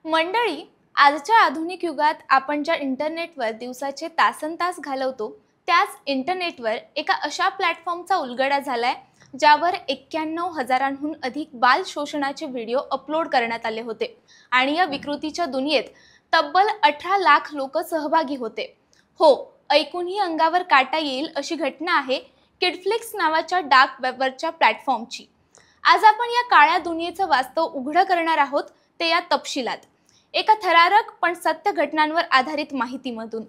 मंडळी, आजच्या आधुनिक युगात आपण ज्या इंटरनेटवर दिवसाचे तासनतास घालवतो, त्याच इंटरनेटवर एका अशा प्लॅटफॉर्मचा उलगडा झालाय ज्यावर 91,000हून अधिक बाल शोषणाचे व्हिडिओ अपलोड करण्यात आले होते आणि या विकृतीच्या दुनियेत तब्बल 18 लाख लोक सहभागी होते। हो, ऐकूनही अंगावर काटा येईल अशी घटना आहे किडफ्लिक्स नावाच्या डार्क वेबवरच्या प्लॅटफॉर्मची। आज आपण या काळ्या दुनियेचं वास्तव उघड करणार आहोत, ते या तपशिलात एका थरारक पण सत्य घटनांवर आधारित माहितीमधून।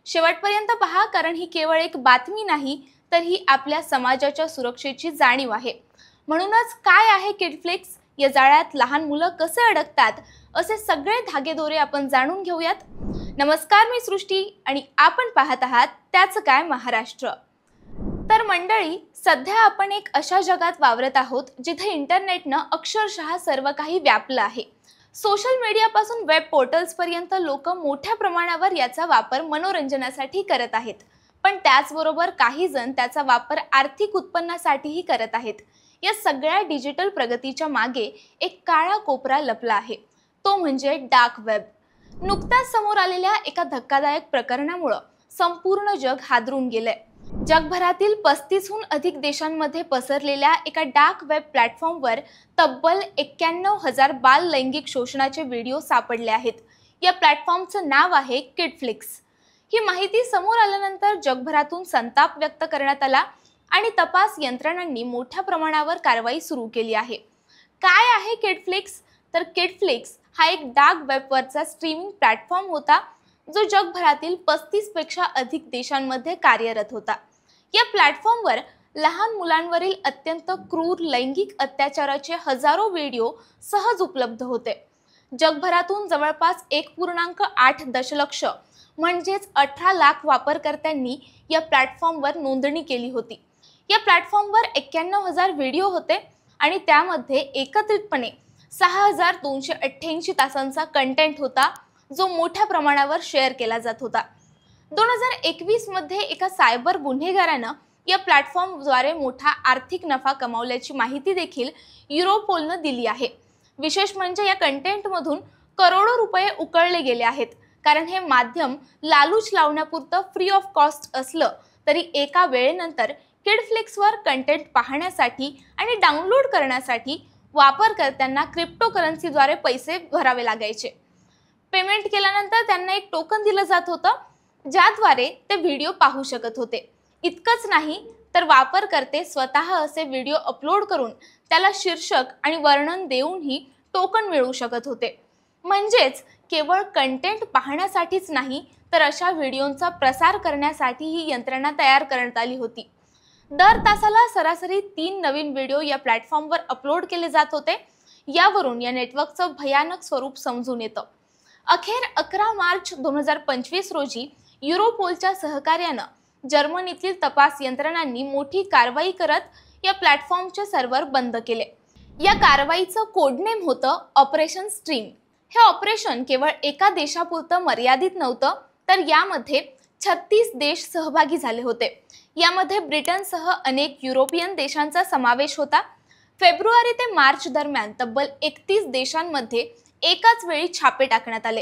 शेवटपर्यंत पहा, कारण ही केवळ एक बातमी नाही, तर ही आपल्या समाजाच्या सुरक्षेची जाणीव आहे। म्हणूनच काय आहे किडफ्लिक्स, या जाळ्यात लहान मुलं कसे अडकतात, असे सगळे धागेदोरे आपण जाणून घेऊयात। नमस्कार, मी सृष्टी आणि आपण पाहत आहात त्याचं काय महाराष्ट्र। तर मंडळी, सध्या आपण एक अशा जगात वावरत आहोत जिथे इंटरनेटनं अक्षरशः सर्व काही व्यापलं आहे। सोशल मीडियापासून वेब पोर्टल्स पर्यंत लोक मोठ्या प्रमाणावर याचा वापर मनोरंजनासाठी करत आहेत, पण त्याचबरोबर काही जण त्याचा वापर आर्थिक उत्पन्नासाठीही करत आहेत। या सगळ्या डिजिटल प्रगतीच्या मागे एक काळा कोपरा लपला आहे, तो म्हणजे डार्क वेब। नुकत्याच समोर आलेल्या एका धक्कादायक प्रकरणामुळे संपूर्ण जग हादरून गेलंय। जगभरातील 35हून अधिक देशांमध्ये पसरलेल्या एका डार्क वेब प्लॅटफॉर्मवर तब्बल 91,000 बाल लैंगिक शोषणाचे व्हिडिओ सापडले आहेत। या प्लॅटफॉर्मचं नाव आहे किडफ्लिक्स। ही माहिती समोर आल्यानंतर जगभरातून संताप व्यक्त करण्यात आला आणि तपास यंत्रणांनी मोठ्या प्रमाणावर कारवाई सुरू केली आहे। काय आहे किडफ्लिक्स? तर किडफ्लिक्स हा एक डार्क वेबवरचा स्ट्रीमिंग प्लॅटफॉर्म होता जो जगभरातील 35 पेक्षा अधिक देशांमध्ये कार्यरत होता। या प्लॅटफॉर्मवर लहान मुलांवरील अत्यंत क्रूर लैंगिक अत्याचाराचे हजारो व्हिडिओ सहज उपलब्ध होते। जगभरातून जवळपास 1.8 दशलक्ष म्हणजेच 18 लाख वापरकर्त्यांनी या प्लॅटफॉर्मवर नोंदणी केली होती। या प्लॅटफॉर्मवर 91,000 व्हिडिओ होते आणि त्यामध्ये एकत्रितपणे 6,288 तासांचा कंटेंट होता, जो मोठ्या प्रमाणावर शेअर केला जात होता। 2021 मध्ये एका सायबर गुन्हेगारानं या प्लॅटफॉर्मद्वारे मोठा आर्थिक नफा कमावल्याची माहिती देखील युरोपोलनं दिली आहे। विशेष म्हणजे या कंटेंटमधून करोडो रुपये उकळले गेले आहेत, कारण हे माध्यम लालूच लावण्यापुरतं फ्री ऑफ कॉस्ट असलं तरी एका वेळेनंतर किडफ्लिक्सवर कंटेंट पाहण्यासाठी आणि डाउनलोड करण्यासाठी वापरकर्त्यांना क्रिप्टोकरन्सीद्वारे पैसे भरावे लागायचे। पेमेंट केल्यानंतर त्यांना एक टोकन दिलं जात होतं, ज्याद्वारे ते व्हिडिओ पाहू शकत होते। इतकंच नाही तर वापरकर्ते स्वतः असे व्हिडिओ अपलोड करून त्याला शीर्षक आणि वर्णन देऊनही टोकन मिळवू शकत होते। म्हणजेच केवळ कंटेंट पाहण्यासाठीच नाही, तर अशा व्हिडिओंचा प्रसार करण्यासाठी ही यंत्रणा तयार करण्यात आली होती। दर तासाला सरासरी 3 नवीन व्हिडिओ या प्लॅटफॉर्मवर अपलोड केले जात होते। यावरून या नेटवर्कचं भयानक स्वरूप समजून येतं। अखेर 11 मार्च 2025 रोजी युरोपोलच्या सहकार्यानं जर्मनीतील तपास यंत्रणांनी मोठी कारवाई करत या प्लॅटफॉर्मचे सर्व्हर बंद केले। या कारवाईचं कोडनेम होतं ऑपरेशन स्ट्रीम। हे ऑपरेशन केवळ एका देशापुरतं मर्यादित नव्हतं, तर यामध्ये 36 देश सहभागी झाले होते। यामध्ये ब्रिटनसह अनेक युरोपियन देशांचा समावेश होता। फेब्रुवारी ते मार्च दरम्यान तब्बल 31 देशांमध्ये एकाच वेळी छापे टाकण्यात आले।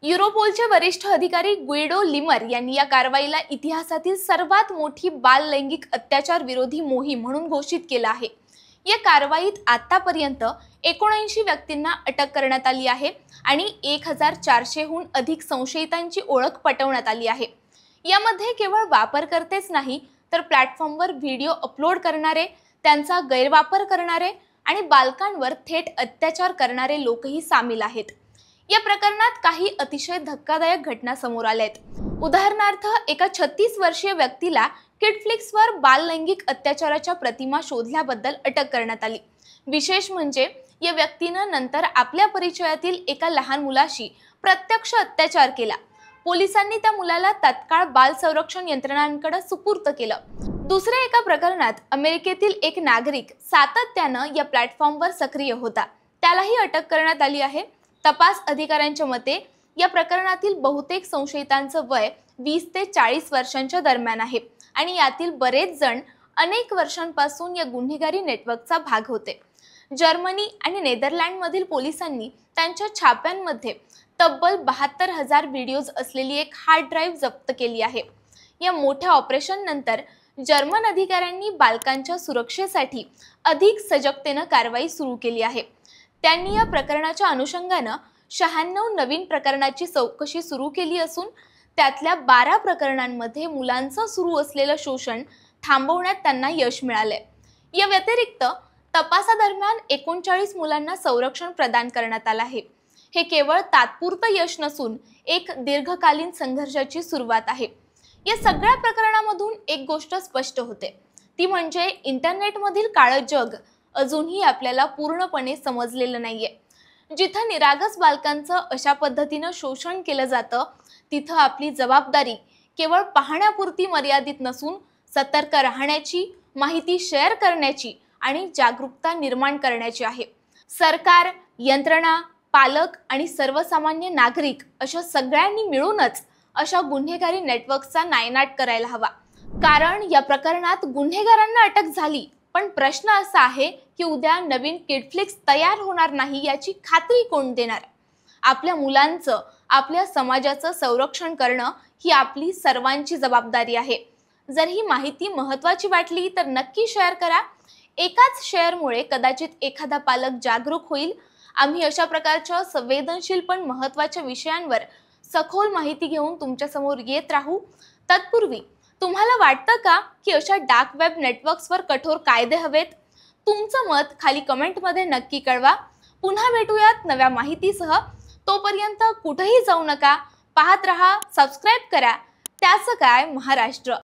युरोपोलचे वरिष्ठ अधिकारी गुइडो लिमर यांनी या कारवाईला इतिहासातील सर्वात मोठी बाल लैंगिक अत्याचार विरोधी मोहीम म्हणून घोषित केलं आहे। या कारवाईत आतापर्यंत 79 व्यक्तींना अटक करण्यात आली आहे आणि 1400हून अधिक संशयितांची ओळख पटवण्यात आली आहे। यामध्ये केवळ वापरकर्तेच नाही, तर प्लॅटफॉर्मवर व्हिडिओ अपलोड करणारे, त्यांचा गैरवापर करणारे आणि बालकांवर थेट अत्याचार करणारे लोकही सामील आहेत। या प्रकरणात काही अतिशय धक्कादायक घटना समोर आल्या आहेत। उदाहरणार्थ, एका 36 वर्षीय व्यक्तीला किडफ्लिक्सवर बाल लैंगिक अत्याचाराच्या प्रतिमा शोधल्याबद्दल अटक करण्यात आली। विशेष म्हणजे या व्यक्तीनं नंतर आपल्या परिचयातील एका लहान मुलाशी प्रत्यक्ष अत्याचार केला। पोलिसांनी त्या मुलाला तत्काळ बाल संरक्षण यंत्रणांकडे सुपूर्द केलं। दुसऱ्या एका प्रकरणात अमेरिकेतील एक नागरिक सातत्यानं या प्लॅटफॉर्मवर सक्रिय होता, त्यालाही अटक करण्यात आली आहे। तपास अधिकाऱ्यांच्या मते या प्रकरणातील बहुतेक संशयितांचं वय 20 ते 40 वर्षांच्या दरम्यान आहे आणि यातील बरेच जण अनेक वर्षांपासून या गुन्हेगारी नेटवर्कचा भाग होते। जर्मनी आणि नेदरलँडमधील पोलिसांनी त्यांच्या छाप्यांमध्ये तब्बल 72,000 व्हिडिओज असलेली एक हार्ड ड्राईव्ह जप्त केली आहे. या मोठ्या ऑपरेशन नंतर जर्मन अधिकाऱ्यांनी बालकांच्या सुरक्षेसाठी अधिक सजगतेनं कारवाई सुरू केली आहे. त्यांनी या प्रकरणाच्या अनुषंगानं 96 नवीन प्रकरणाची चौकशी सुरू केली असून त्यातल्या 12 प्रकरणांमध्ये मुलांचं सुरू असलेलं शोषण थांबवण्यात त्यांना यश मिळालंय. या व्यतिरिक्त तपासादरम्यान 39 मुलांना संरक्षण प्रदान करण्यात आलं आहे. हे केवळ तात्पुरतं यश नसून एक दीर्घकालीन संघर्षाची सुरुवात आहे. या सगळ्या प्रकरणामधून एक गोष्ट स्पष्ट होते, ती म्हणजे इंटरनेटमधील काळं जग अजूनही आपल्याला पूर्णपणे समजलेलं नाहीये. जिथं निरागस बालकांचं अशा पद्धतीनं शोषण केलं जातं तिथं आपली जबाबदारी केवळ पाहण्यापुरती मर्यादित नसून सतर्क राहण्याची, माहिती शेअर करण्याची आणि जागरूकता निर्माण करण्याची आहे. सरकार, यंत्रणा, पालक आणि सर्वसामान्य नागरिक अशा सगळ्यांनी मिळूनच अशा गुन्हेगारी नेटवर्कचा नायनाट करायला हवा. कारण या प्रकरणात गुन्हेगारांना अटक झाली, पण प्रश्न असा आहे की उद्या नवीन किडफ्लिक्स तयार होणार नाही याची खात्री कोण देणार? आपल्या मुलांचं, आपल्या समाजाचं संरक्षण करणं ही आपली सर्वांची जबाबदारी आहे. जर ही माहिती महत्त्वाची वाटली तर नक्की शेअर करा. एकाच शेअरमुळे कदाचित एखादा पालक जागरूक होईल. आम्ही अशा प्रकारच्या संवेदनशील पण महत्त्वाच्या विषयांवर सखोल माहिती घेऊन तुमच्या समोर येत राहू. तत्पूर्वी तुम्हाला वाटतं का की अशा डार्क वेब नेटवर्क्सवर कठोर कायदे हवेत? तुमचं मत खाली कमेंटमध्ये नक्की कळवा. पुन्हा भेटूयात नव्या माहितीसह. तोपर्यंत कुठेही जाऊ नका. पाहत रहा, सबस्क्राईब करा. त्याचं काय महाराष्ट्र.